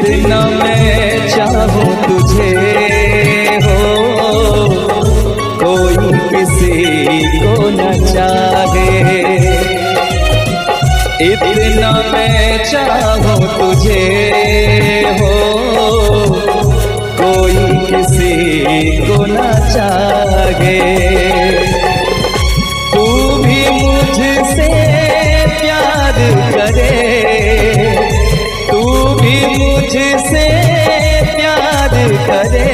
इतना मैं चाहूं तुझे हो, कोई किसी को न चाहे। इतना मैं चाहूं तुझे हो, कोई किसी को न चाहे। तू भी मुझसे प्यार करे, तू भी मुझसे प्यार करे,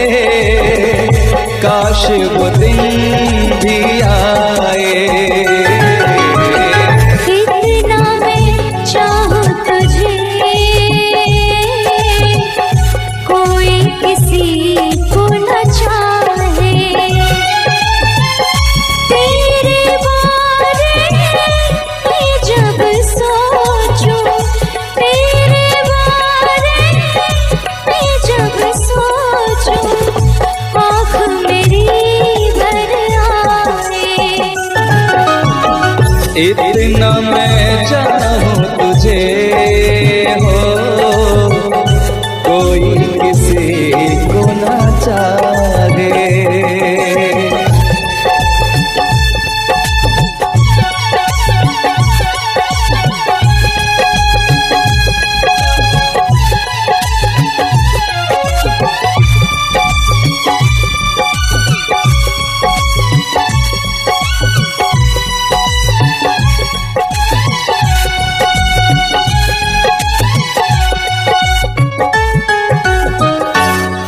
काश वो दिन भी आए। इतना मैं चाहूं तुझे, कोई किसी को न चाहे। तेरे बारे में जब सोचूं, तेरे बारे में जब सोचूं, आँख मेरी भर आए। इतना मैं चाहूं तुझे हो, कोई किसी को न चाहे।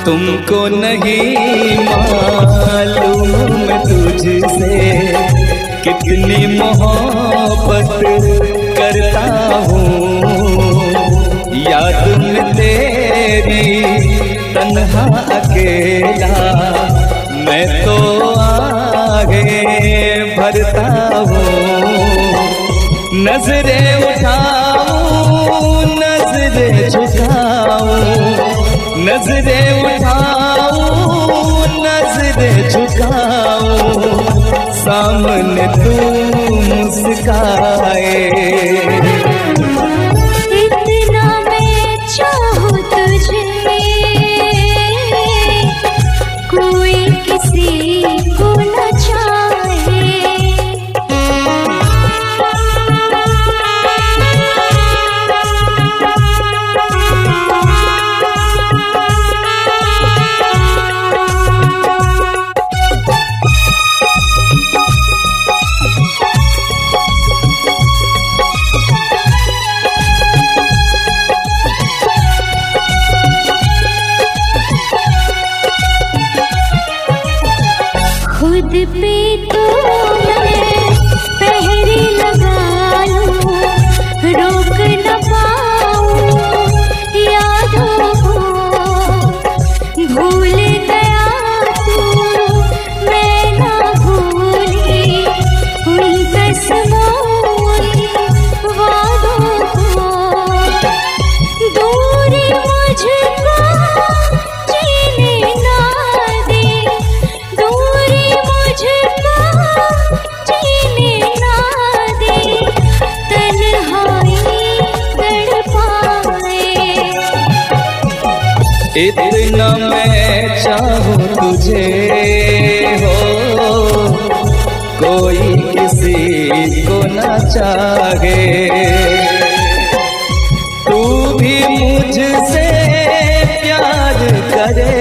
तुमको नहीं मालूम मैं तुझसे कितनी मोहब्बत करता हूँ। याद में तेरी तन्हा अकेला मैं तो आगे भरता हूँ। नजरें उठाऊं, नजरें झुकाऊं, नजरें उठाऊं, नजरें झुकाऊं, सामने तू मुस्काए। इतना मैं चाहूं तुझे, कोई किसी को न चाहे। खुद पे तो मैं पहरे लगा लूं, रोक न पाऊं यादों को। भूल गया तू, मैं ना भूली उन कसमों वादों को। दूरी मुझको जीने ना दे, दूरी मुझको जीने ना दे, तन्हाई तड़पाए। इतना मैं चाहूं तुझे हो, कोई किसी को न चाहे। तू भी मुझसे प्यार करे,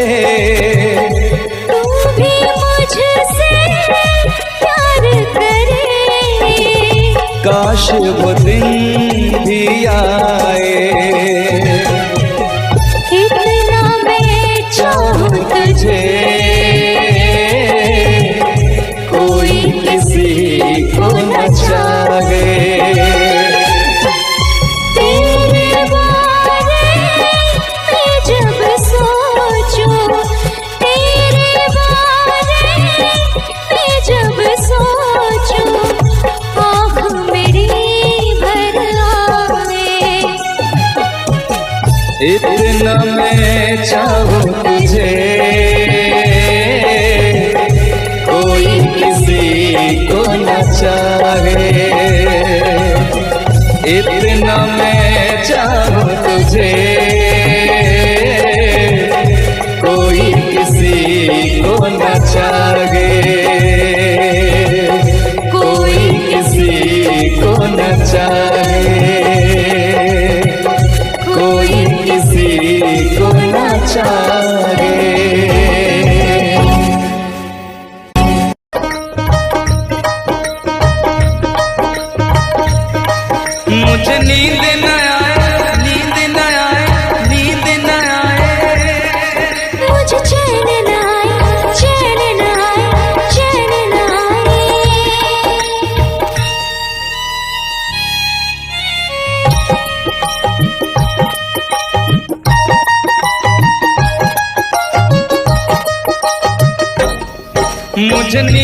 तू भी मुझसे प्यार करे, काश वो दिन भी आए। इतना मैं चाहूं तुझे, कोई किसी को न चाहे। तेरे बारे में जब सोचूं, तेरे बारे में जब सोचूं, आँख मेरी भर आए। इतना मैं चाहूं तुझे, कोई किसी को न चाहे। इतना मैं चाहूं तुझे।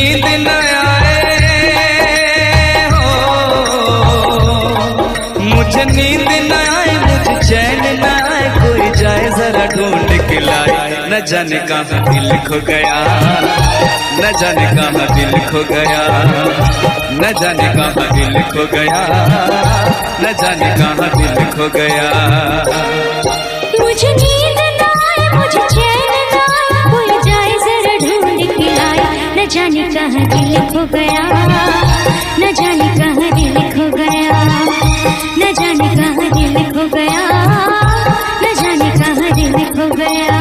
नींद न आए हो, मुझे नींद न आए, मुझे चैन न आए, कोई जाए जरा ढूंढ के लाए। न जाने कहाँ दिल खो गया, न जाने कहाँ दिल खो गया, न जाने कहाँ दिल खो गया, न जाने कहाँ दिल खो गया। मुझे नींद न आए, मुझे चैन न आए, कोई जाए जरा ढूंढ के लाए। न जाने कहाँ दिल खो गया, न जाने कहाँ दिल खो गया, न जाने कहाँ दिल खो गया, न जाने कहाँ दिल खो गया।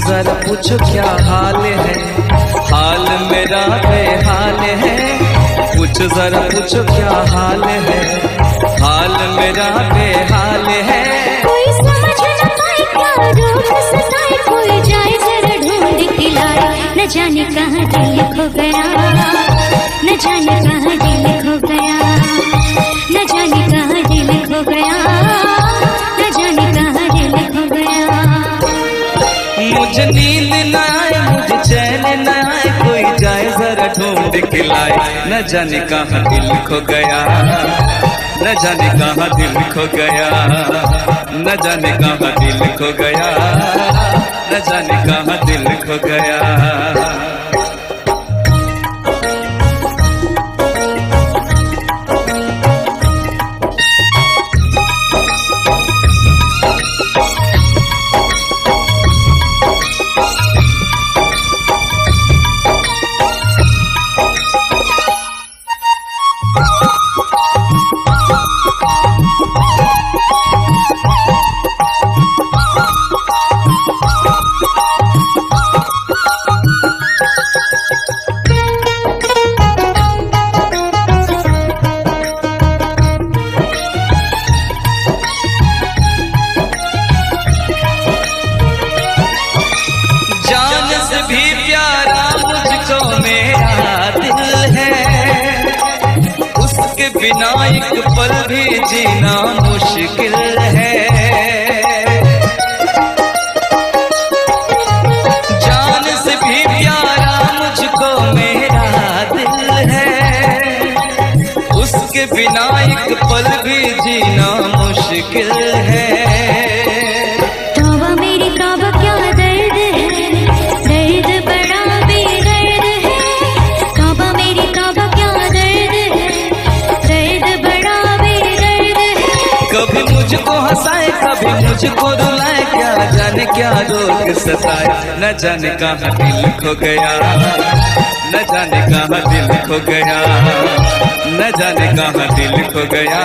जरा पूछो क्या हाल है, हाल मेरा बेहाल है। पूछो जरा पूछो क्या हाल है, हाल मेरा बेहाल है। कोई समझ न पाए क्या रोग सताए, कोई जाए जरा ढूंढ के लाए। न जाने कहाँ दिल खो गया, न जाने कहाँ दिल खो गया, न जाने कहाँ दिल खो गया, न जाने कहाँ दिल खो गया। मुझे नींद न आए, मुझे चैन न आए, कोई जाए जरा ढूंढ के लाए। न जाने कहाँ दिल खो गया, न जाने कहाँ दिल खो गया, न जाने कहाँ दिल खो गया, न जाने कहाँ दिल खो गया। बिना एक पल भी जीना मुश्किल है। जान से भी प्यारा मुझको मेरा दिल है, उसके बिना एक पल भी जीना मुश्किल है। तौबा मेरी तौबा क्या दर्द है, दर्द बड़ा बेदर्द है। तौबा मेरी तौबा क्या दर्द है, दर्द बड़ा बेदर्द है। कभी मुझको हंसाए, कभी मुझको रुलाए, क्या जाने क्या रोग सताए। न जाने कहाँ दिल खो गया, न जाने कहाँ दिल खो गया, न जाने कहाँ दिल खो गया,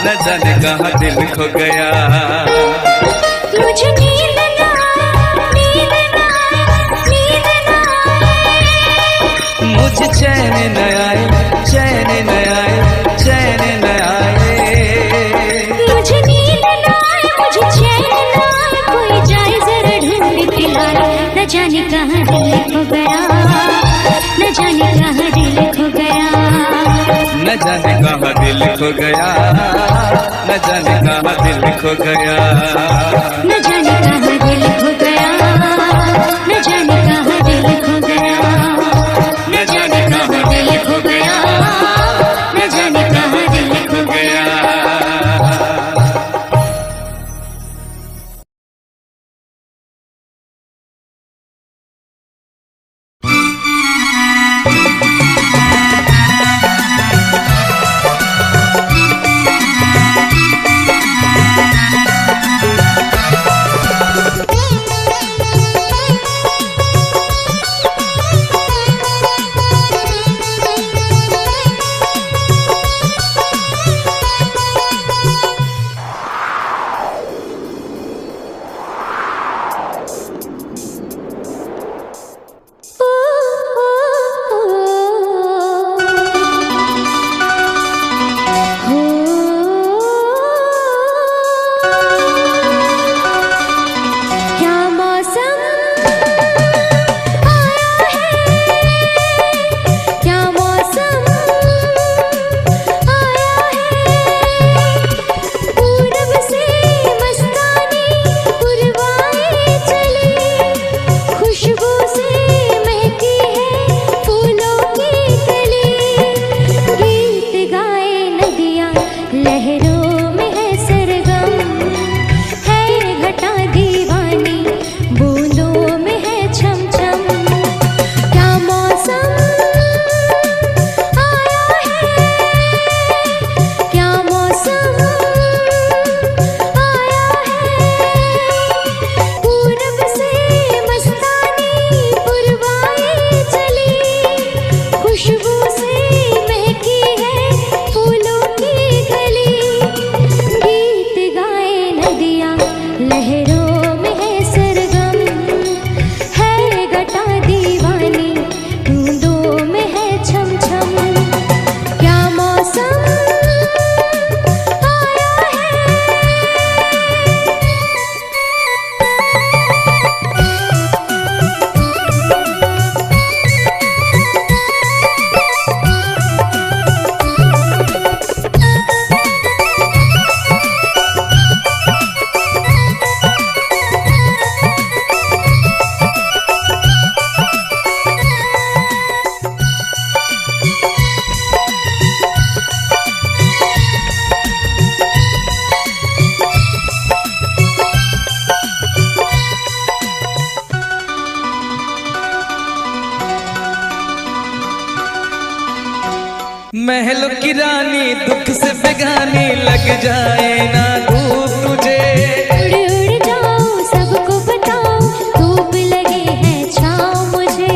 न जाने कहाँ दिल खो गया। मुझे नींद न आए, नींद न आए, नींद न आए। मुझे चैन न आए, चैन न आए, चैन न आए। मुझे नींद न आए, मुझे चैन न आए, कोई जाए जरा ढूंढ के लाए। न जाने कहाँ दिल खो गया, न जाने कहाँ दिल खो गया, न जाने कहाँ दिल खो गया, न जाने कहाँ दिल खो गया, न जाने कहाँ दिल खो गया, न जाने कहाँ दिल खो गया, न जाने कहाँ दिल खो गया, न जाने कहाँ दिल खो गया। क्या मौसम आया है। महलों की रानी दुख से बेगानी लग जाए ना धूप तुझे। उड़ उड़ जाओ सबको बताओ धूप लगे है छाँव मुझे।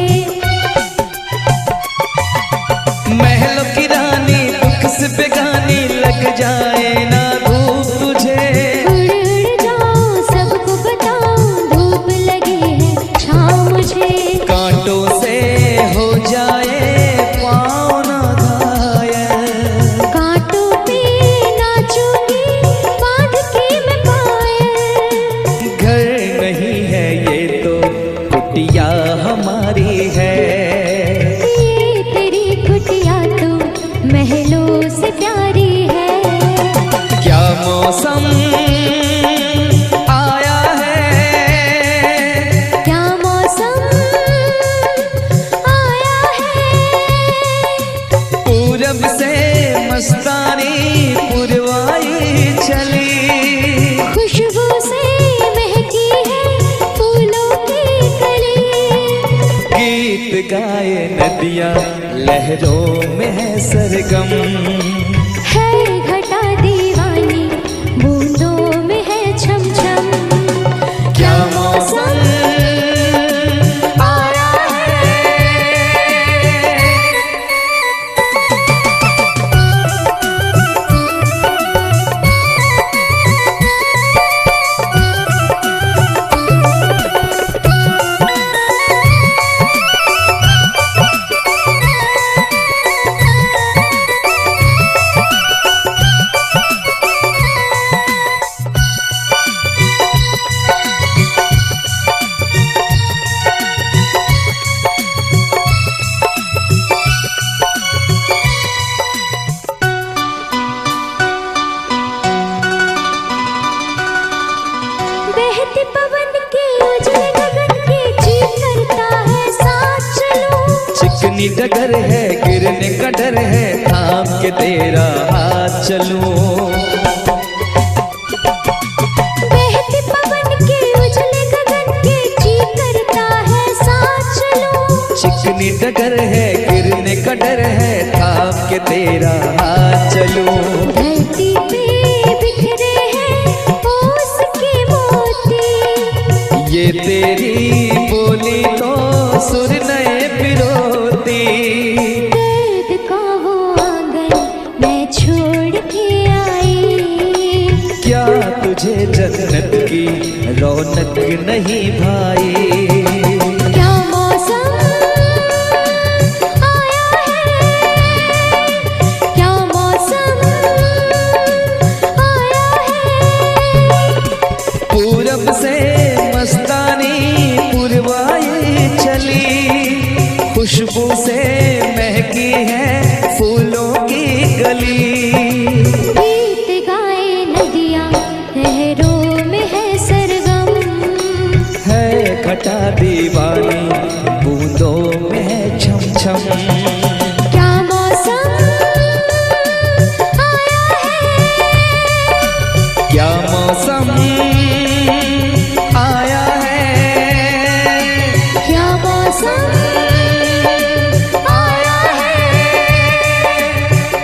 महलों की रानी दुख से बेगानी लग जाए ना धूप तुझे। उड़ उड़ जाओ सबको बताओ धूप लगे है छाँव मुझे। कांटों से हो जाए पाँव ना घायल। कांटों पे नाचूंगी बांध के मैं पायल। घर नहीं है ये तो कुटिया हमारी है। ये तेरी कुटिया तो महलों से प्यारी है। क्या मौसम आया है। क्या मौसम आया है। पूरब से मस्तानी पुरवाई चली। खुशबू से महकी है फूलों की कली। गीत गाए नदियाँ लहरों में है सरगम। है घटा दीवानी बूंदों में है छम छम। क्या मौसम आया है। बहते पवन के उजले गगन के जी करता है साथ चलूं। चिकनी डगर है गिरने का डर है थाम के तेरा हाथ चलूं। बहते पवन के उजले गगन के जी करता है साथ चलूं। चिकनी डगर है गिरने का डर है थाम के तेरा हाथ चलूं। धरती पे बिखरे हैं ओस के मोती। ये तेरी बोली तो सुर नए पिरोती। दर्द का वो आंगन मैं छोड़ के आई। क्या तुझे जन्नत की रौनक नहीं भाई। क्या मौसम आया है। क्या मौसम आया है। पूरब से मस्तानी पुरवाई चली। खुशबू से महकी है फूलों की गली। गीत गाए नदियाँ लहरों में है सरगम। है घटा दीवानी बूंदों में है छम छम। क्या मौसम आया है। क्या मौसम आया है। क्या मौसम आया है।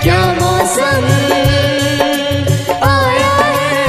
क्या मौसम आया है।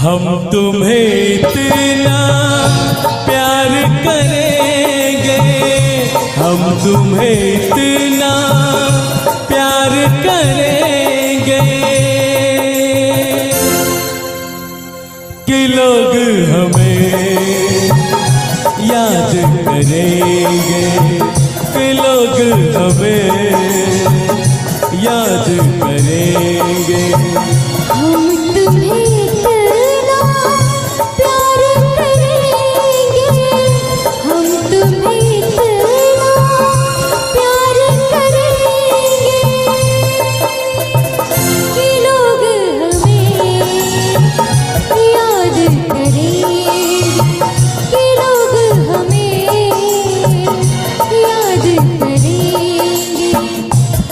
हम तुम्हें इतना प्यार करेंगे, हम तुम्हें इतना प्यार करेंगे कि लोग हमें याद करेंगे, कि लोग हमें याद करेंगे। हम तुम्हें इतना प्यार करेंगे, हम तुम्हें इतना प्यार करेंगे कि लोग हमें याद करेंगे, कि लोग हमें याद करेंगे।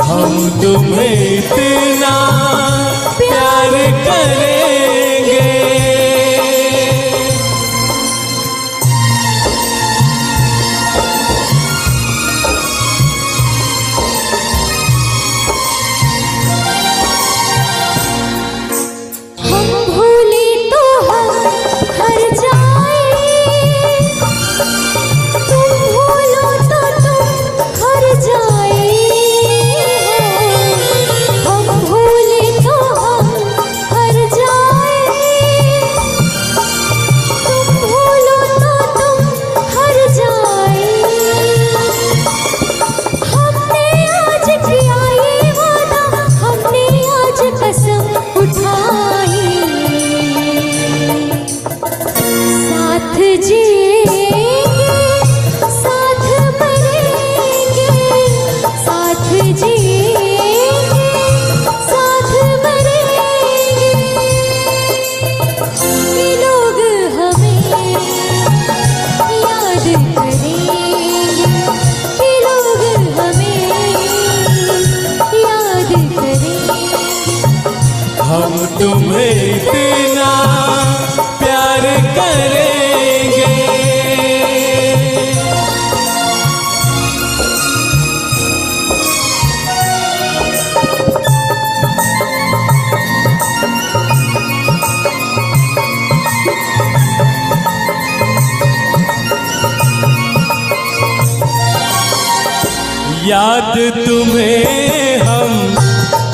हम तुम्हें इतना प्यार करेंगे। हम भूले तो हम हर जाए, तुम भूलो तो तुम हर जाए। हम भूले तो हम हर जाए, तुम भूलो तो तुम हर जाए। हमने आज किया ये वादा, हमने आज कसम उठाई, साथ जिएंगे साथ मरेंगे, साथ जिएंगे साथ मरेंगे कि लोग हमें याद करेंगे, कि लोग हमें याद करेंगे। हम तुम्हें इतना प्यार करेंगे। याद तुम्हें हम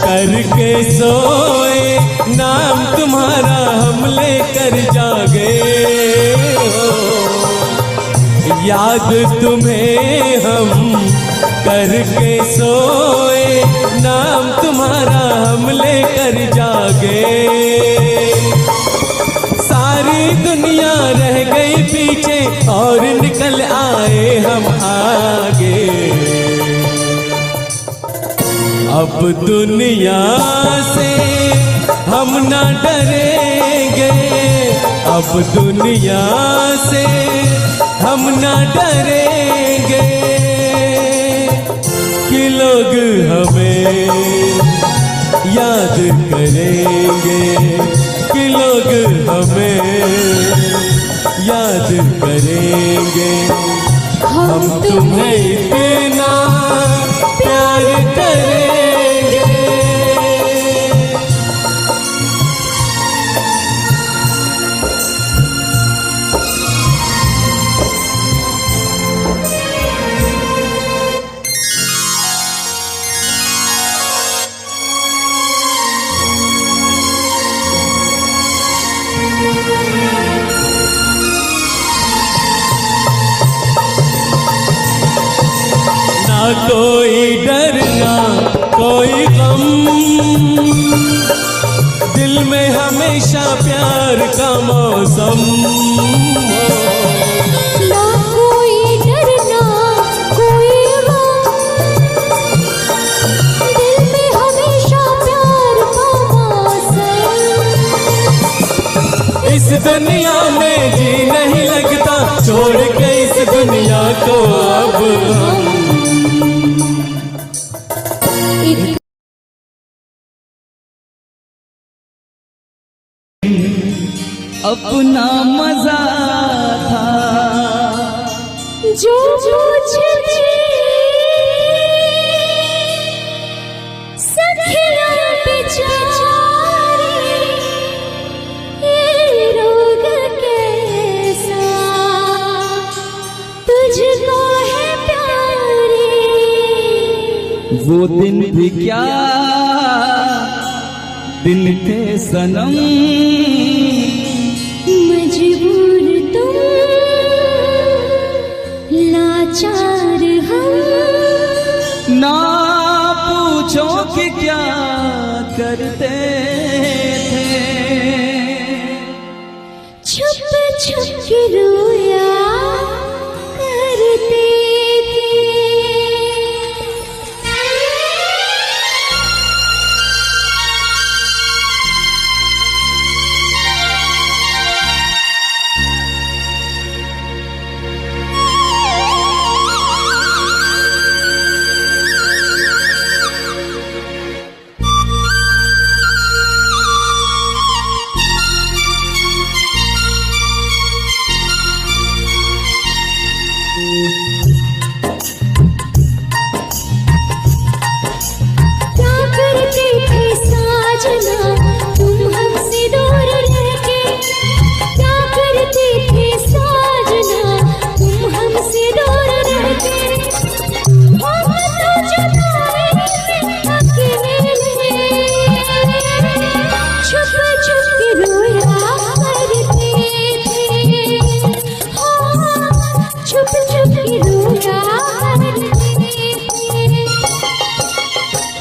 करके सोए, नाम तुम्हारा हम लेकर जागे हो। याद तुम्हें हम करके सोए, नाम तुम्हारा हम लेकर जागे। सारी दुनिया रह गई पीछे और निकल आए हम आगे। अब दुनिया से हम ना डरेंगे, अब दुनिया से हम ना डरेंगे कि लोग हमें याद करेंगे, कि लोग हमें याद करेंगे। हम तुम्हें इतना प्यार करेंगे। ना कोई डर ना कोई गम, दिल में हमेशा प्यार का मौसम हो। ना कोई डर ना कोई गम, दिल में हमेशा प्यार का मौसम। इस दुनिया में जी नहीं लगता, छोड़ के इस दुनिया को अब हम अपना मजा था जो मुझ में सखिया बेचारी ये वो दिन भी क्या दिन थे सनम, मजबूर तुम लाचार हम, ना पूछो कि क्या करते थे, छुप छुप के रोया करते थे।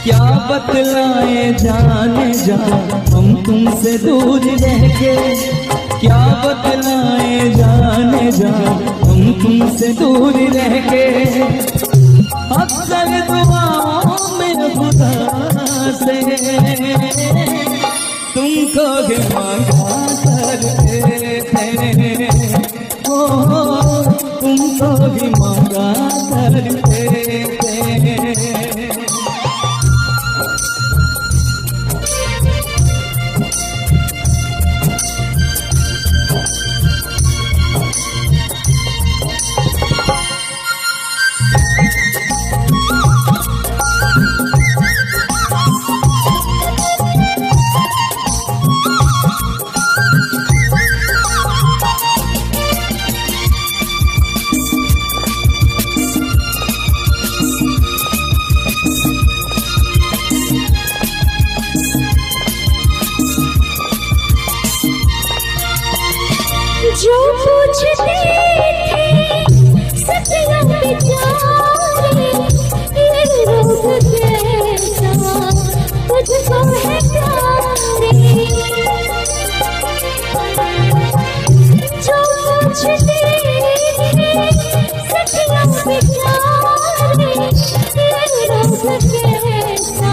क्या बतलाए जाने जा हम तुमसे दूर रह के, क्या बतलाए जाने जा हम तुमसे दूर रह के, अक्सर दुआओं में खुदा से तुमको भी मांगा करते थे, ओ तुमको भी मांगा करते थे। जो पूछते थे सपना बेचारे, ये रोग कैसा तुझको है प्यारे। जो पूछते थे सपना बेचारे, ये रोग कैसा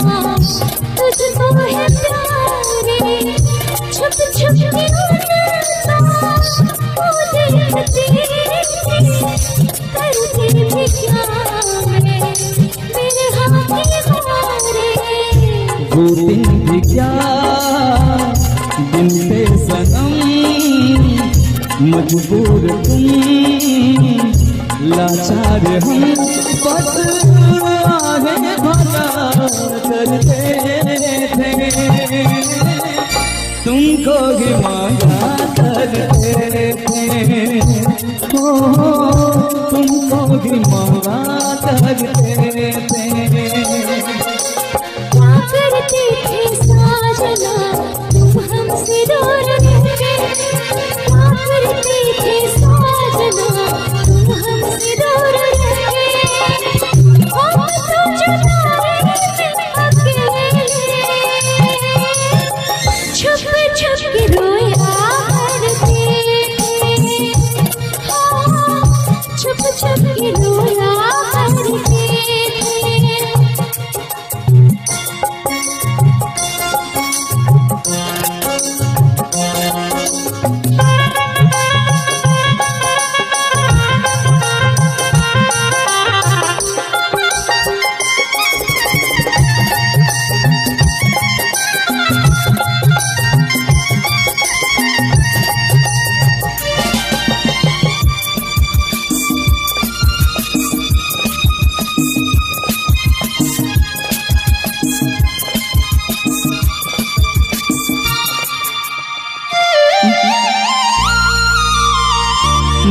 तुझको है प्यारे। छुप छुप के वो दिन भी क्या दिन थे सनम, मजबूर तुम लाचार हम, बस आगे भला करते थे, तुमको भी मांगा करते थे, ओ तुमको भी मांगा करते थे। करते थे साजना तुम हमसे दूर रहते, क्या करते थे साजना तुम हमसे दूर रहते, हम तो जुदाई में अकेले छुप छुप के रोया करते थे, छुप छुप के रोया करते थे।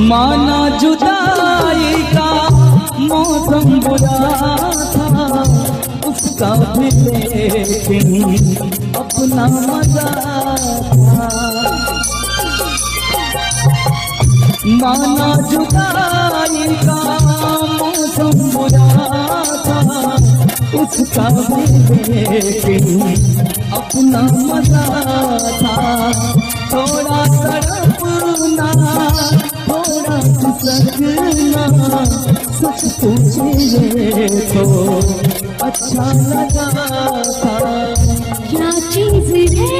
माना जुदाई का मौसम बुरा था, उसका भी लेकिन अपना मजा था। माना जुदाई का मौसम बुरा था, उसका भी लेकिन अपना मजा था। थोड़ा तड़पना, थोड़ा खिसकना, सच पूछिए तो अच्छा लगा था। क्या चीज है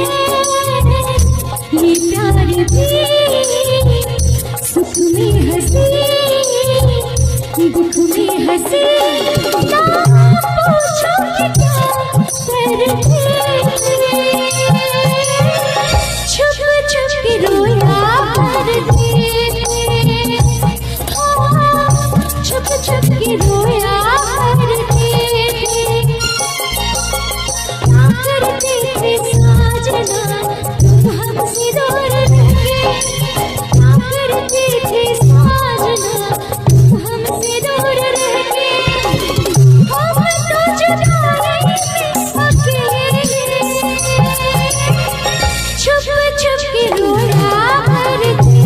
ये प्यार भी, सुख में हंसी दुख में हंसी। ना पूछो कि क्या करते, छुप छुप के रोया करते, छुप छुप के रोया करते। क्या करते थे साजना तुम हमसे दूर रह के, क्या करते थे साजना तुम हमसे दूर रह के। हम तो जुदा रहे अकेले, छुप छुप के रोया करते,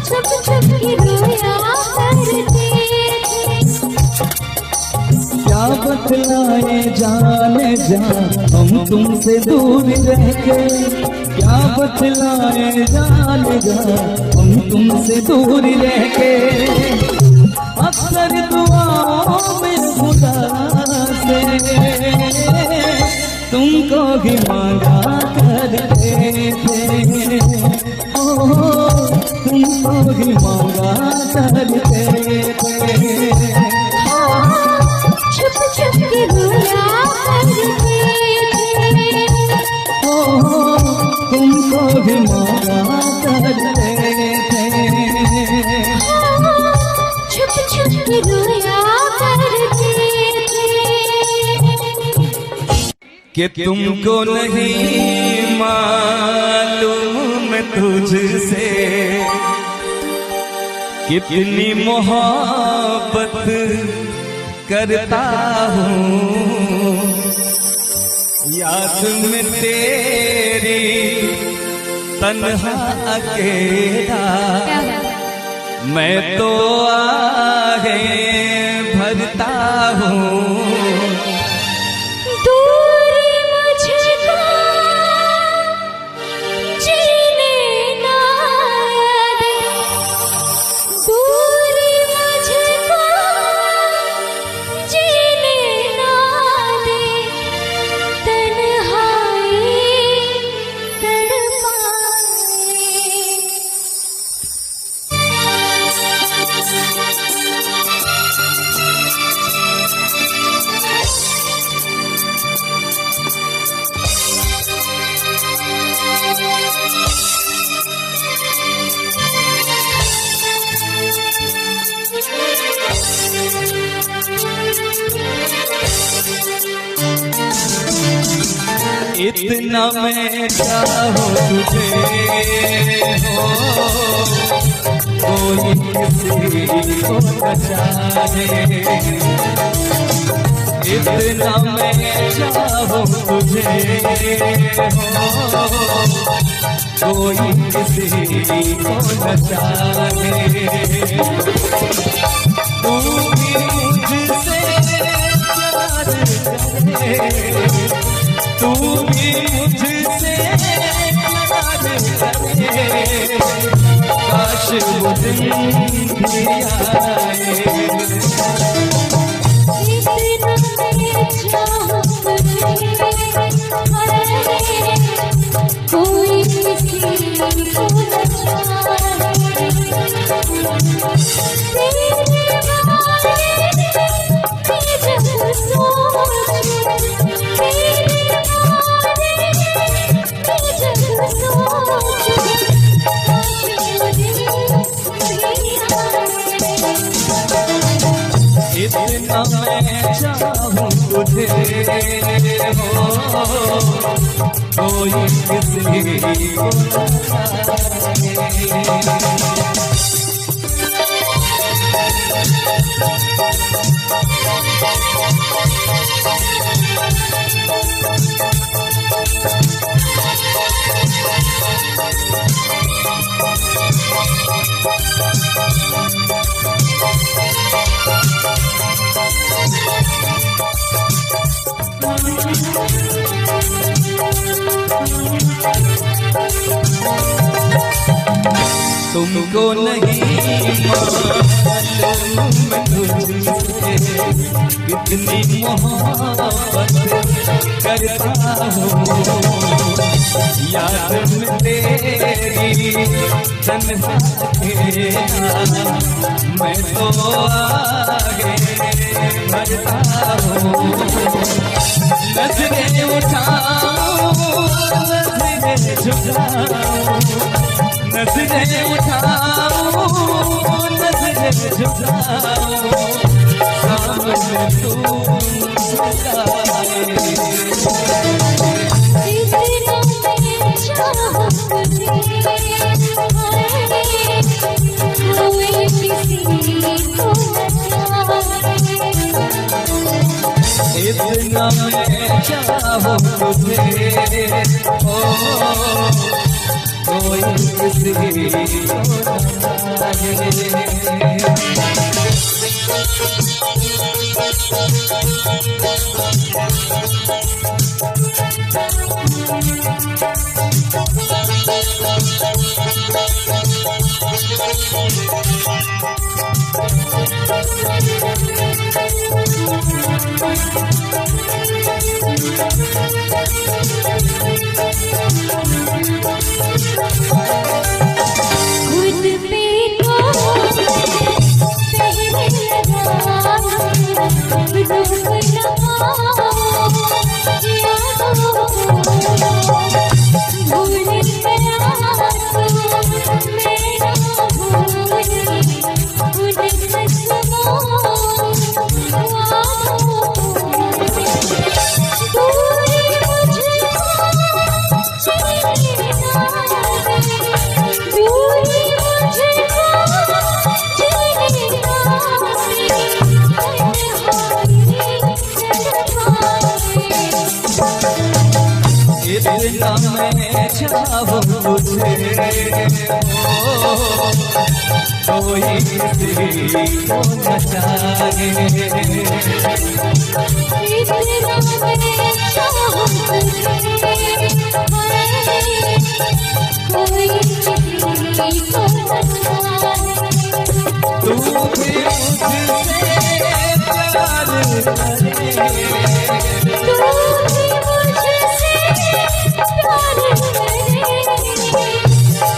छुप छुप के रोया करते। क्या बतलाए जाने जा हम तुमसे दूर रह के, क्या बतलाए जाने जा हम तुमसे दूर रह के। अक्सर दुआओं में खुदा से तुमको भी मांगा करते थे, ओ तुमको भी मांगा करते थे। छुप छुप के रोया करते थे, ओ तुमको भी मांगा करते थे। छुप छुप के रोया करते थे। कि तुमको नहीं मालूम तुझसे कितनी मोहब्बत करता हूँ। याद में तेरी तन्हा अकेला मैं तो आगे भरता हूँ। दूरी मुझको जीने ना दे, दूरी मुझको जीने ना दे, तन्हाई इतना मैं चाहूँ तुझे हो कोई किसी को न जाने। इतना मैं चाहूँ तुझे हो कोई किसी को न जाने। तू भी मुझसे प्यार करे, तू भी मुझसे प्यार करे, काश वो दिन भी आए। कोई किसी को न चाहे, तेरे बारे में जब सोचूं, तेरे बारे में जब सोचूं, इतना मैं चाहूँ तुझे हो कोई किसी को न जाने। तुमको नहीं मालूम मैं तुझसे कितनी मोहब्बत करता हूँ। याद में तेरी तन्हा अकेला मैं तो आगे बढ़ता हूँ। नजरें उठाऊं नजरें झुकाऊं, नजरें उठाऊं नजरें झुकाऊं, सामने तू झुकाए। इतना मैं चाहूं तुझे, कोई किसी को इतना मैं चाहूं तुझे, ओ कोई किसी को न जाने। खुद पे तो पहले लगा इतना मैं चाहूं तुझे, कोई किसी को न जाने। इतना मैं चाहूं तुझे, कोई किसी को न जाने। तू भी मुझसे प्यार करे,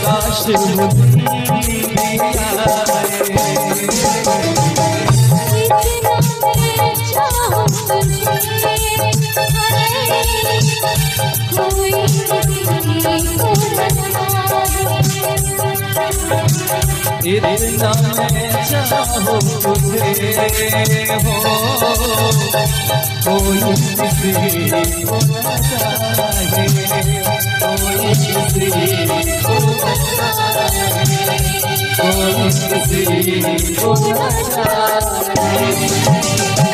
काश मुझे इतना मैं चाहूं तुझे, हो कोई किसी को न जाने, कोई किसी को न जाने, कोई किसी को न जाने।